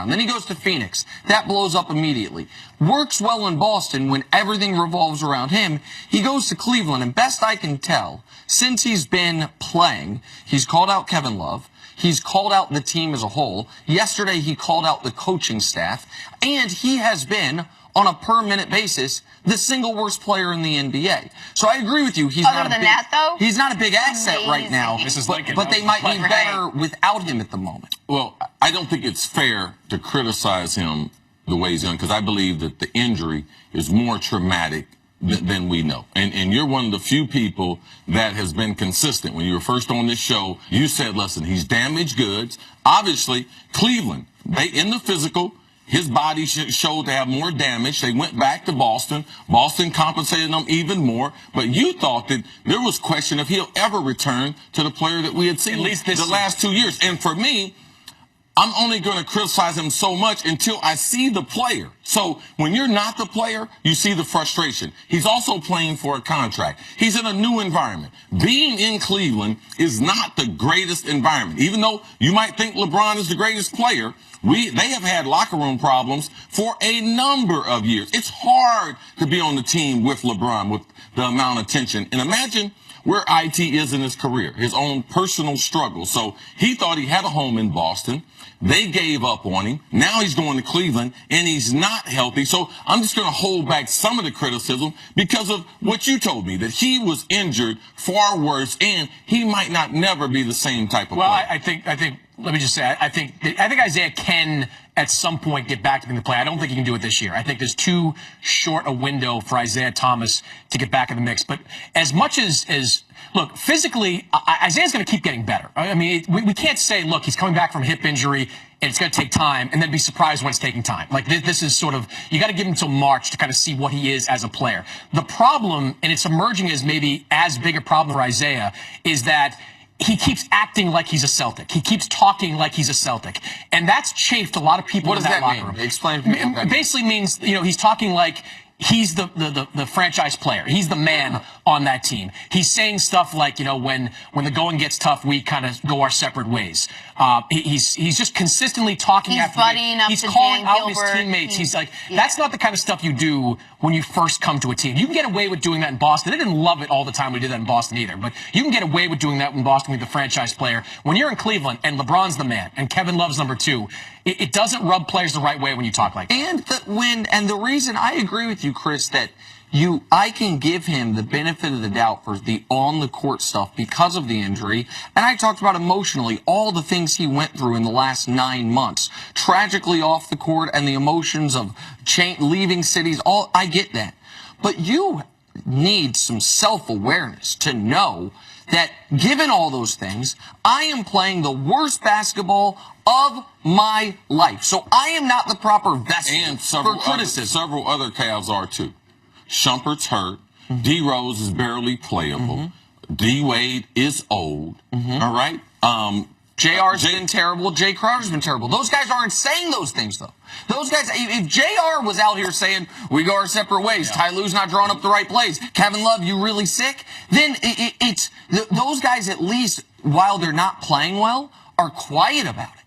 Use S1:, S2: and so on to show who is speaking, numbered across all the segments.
S1: Then he goes to Phoenix. That blows up immediately. Works well in Boston when everything revolves around him. He goes to Cleveland, and best I can tell, since he's been playing, he's called out Kevin Love. He's called out the team as a whole. Yesterday, he called out the coaching staff. And he has been, on a per-minute basis, the single worst player in the NBA. So I agree with you. He's not a big asset right now. But they might be better without him at the moment.
S2: Well, I don't think it's fair to criticize him the way he's done, because I believe that the injury is more traumatic than we know. And you're one of the few people that has been consistent. When you were first on this show, you said, listen, he's damaged goods. Obviously, Cleveland, in the physical, his body showed to have more damage. They went back to Boston. Boston compensated them even more. But you thought that there was question if he'll ever return to the player that we had seen
S3: at least
S2: the last 2 years. And for me, I'm only going to criticize him so much until I see the player. So when you're not the player, you see the frustration. He's also playing for a contract. He's in a new environment. Being in Cleveland is not the greatest environment. Even though you might think LeBron is the greatest player, they have had locker room problems for a number of years. It's hard to be on the team with LeBron with the amount of tension. And imagine where IT is in his career, his own personal struggle. So he thought he had a home in Boston. They gave up on him. Now he's going to Cleveland, and he's not healthy. So I'm just going to hold back some of the criticism because of what you told me, that he was injured far worse, and he might not never be the same type of player.
S3: Well, I think. Let me just say, I think Isaiah can at some point get back to being the player. I don't think he can do it this year. I think there's too short a window for Isaiah Thomas to get back in the mix. But as much as look, physically, Isaiah's going to keep getting better. I mean, we can't say, look, he's coming back from hip injury and it's going to take time, and then be surprised when it's taking time. Like, this is sort of, you got to give him until March to kind of see what he is as a player. The problem, and it's emerging as maybe as big a problem for Isaiah, is that he keeps acting like he's a Celtic. He keeps talking like he's a Celtic. And that's chafed a lot of people in that locker room.
S1: Explain to me.
S3: It basically means, he's talking like he's the franchise player. He's the man on that team. He's saying stuff like, when the going gets tough, we kind of go our separate ways. He's just consistently talking after
S4: buddying up
S3: he's
S4: to
S3: calling
S4: Dan
S3: out
S4: Gilbert.
S3: his teammates. He's like, that's not the kind of stuff you do when you first come to a team. You can get away with doing that in Boston. They didn't love it all the time we did that in Boston either, but you can get away with doing that in Boston with the franchise player. When you're in Cleveland and LeBron's the man and Kevin Love's number 2, it doesn't rub players the right way when you talk like that.
S1: And the reason I agree with you, Chris, that I can give him the benefit of the doubt for the on-the-court stuff because of the injury. And I talked about emotionally all the things he went through in the last 9 months. Tragically off the court and the emotions of leaving cities. I get that. But you need some self-awareness to know that given all those things, I am playing the worst basketball of my life. So I am not the proper vessel for criticism.
S2: Several other Cavs are too. Shumpert's hurt. D. Rose is barely playable. D. Wade is old. All right.
S1: JR's been terrible. Jay Crowder's been terrible. Those guys aren't saying those things, though. Those guys, if JR was out here saying, we go our separate ways, Ty Lue's not drawing up the right plays, Kevin Love, you really sick, then those guys, at least, while they're not playing well, are quiet about it.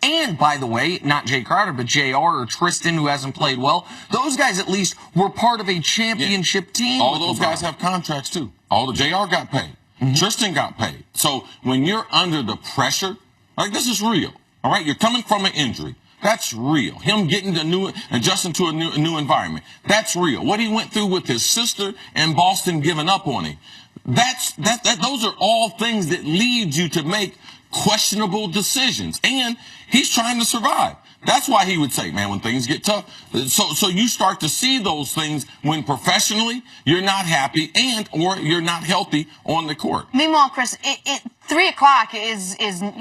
S1: And, by the way, not Jay Crowder, but JR or Tristan, who hasn't played well, those guys at least were part of a championship team.
S2: All those guys have contracts, too. All the JR got paid. Tristan got paid. So when you're under the pressure, like, this is real. All right? You're coming from an injury. That's real. Him getting adjusting to a new environment. That's real. What he went through with his sister and Boston giving up on him. Those are all things that lead you to make questionable decisions. And he's trying to survive. That's why he would say, man, when things get tough. So you start to see those things when professionally you're not happy or you're not healthy on the court.
S4: Meanwhile, Chris, 3 o'clock is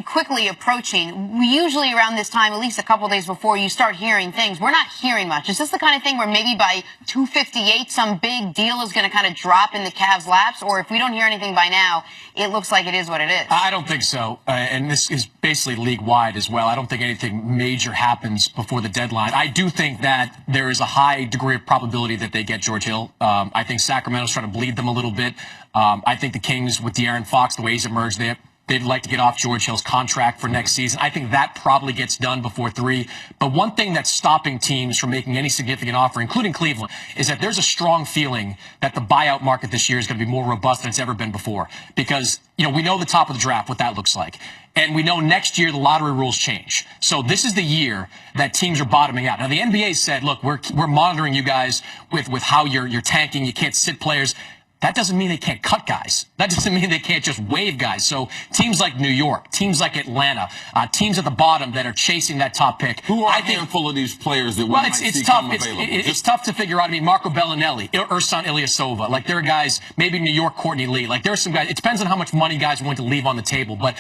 S4: quickly approaching. We usually around this time, at least a couple days before, you start hearing things. We're not hearing much. Is this the kind of thing where maybe by 2:58 some big deal is going to kind of drop in the Cavs' laps? Or if we don't hear anything by now, it looks like it is what it is?
S3: I don't think so. And this is basically league-wide as well. I don't think anything major happens before the deadline. I do think that there is a high degree of probability that they get George Hill. I think Sacramento's trying to bleed them a little bit. I think the Kings, with De'Aaron Fox, the way he's emerged, they'd like to get off George Hill's contract for next season. I think that probably gets done before 3. But one thing that's stopping teams from making any significant offer, including Cleveland, is that there's a strong feeling that the buyout market this year is going to be more robust than it's ever been before. Because, we know the top of the draft, what that looks like. And we know next year the lottery rules change. So this is the year that teams are bottoming out. Now, the NBA said, look, we're monitoring you guys with how you're tanking. You can't sit players. That doesn't mean they can't cut guys. That doesn't mean they can't just waive guys. So teams like New York, teams like Atlanta, teams at the bottom that are chasing that top pick.
S2: Who are a handful of these players that we might see
S3: tough.
S2: come available?
S3: It's tough to figure out. I mean, Marco Bellinelli, Ersan Ilyasova. Like, there are guys, maybe New York, Courtney Lee. Like, there are some guys. It depends on how much money guys want to leave on the table. But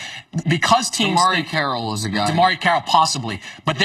S3: because teams...
S1: DeMarre Carroll is a guy.
S3: DeMarre Carroll, possibly. But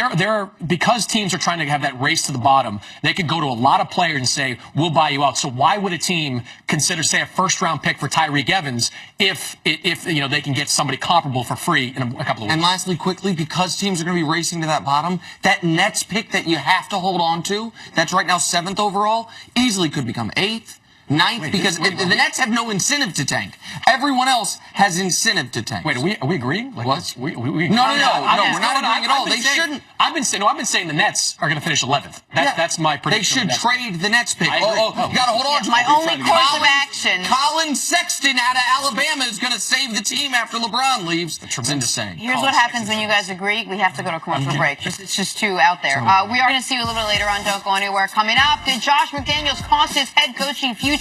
S3: because teams are trying to have that race to the bottom, they could go to a lot of players and say, we'll buy you out. So why would a team consider, say, a first-round pick for Tyreek Evans if they can get somebody comparable for free in a couple of weeks?
S1: And lastly, quickly, because teams are going to be racing to that bottom, that Nets pick that you have to hold on to, that's right now 7th overall, easily could become 8th, 9th, because the Nets have no incentive to tank. Everyone else has incentive to tank.
S3: Wait, are we agreeing? Like,
S1: what?
S3: We
S1: No, we're not agreeing at all. They shouldn't.
S3: I've been saying the Nets are going to finish 11th. That's my prediction.
S1: They should trade the Nets pick.
S3: I agree.
S1: You got to hold on to
S4: my
S1: it.
S4: only course of action.
S1: Colin Sexton out of Alabama is going to save the team after LeBron leaves. It's insane.
S4: Here's what happens when you guys agree. We have to go to a commercial break. It's just too out there. We are going to see you a little bit later on. Don't go anywhere. Coming up, did Josh McDaniels cost his head coaching future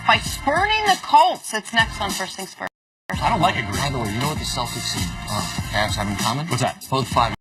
S4: by spurning the Colts? It's next on First Things First.
S3: I don't like agreeing.
S1: By the way, you know what the Celtics and Cavs have in common?
S3: What's that?
S1: Both 5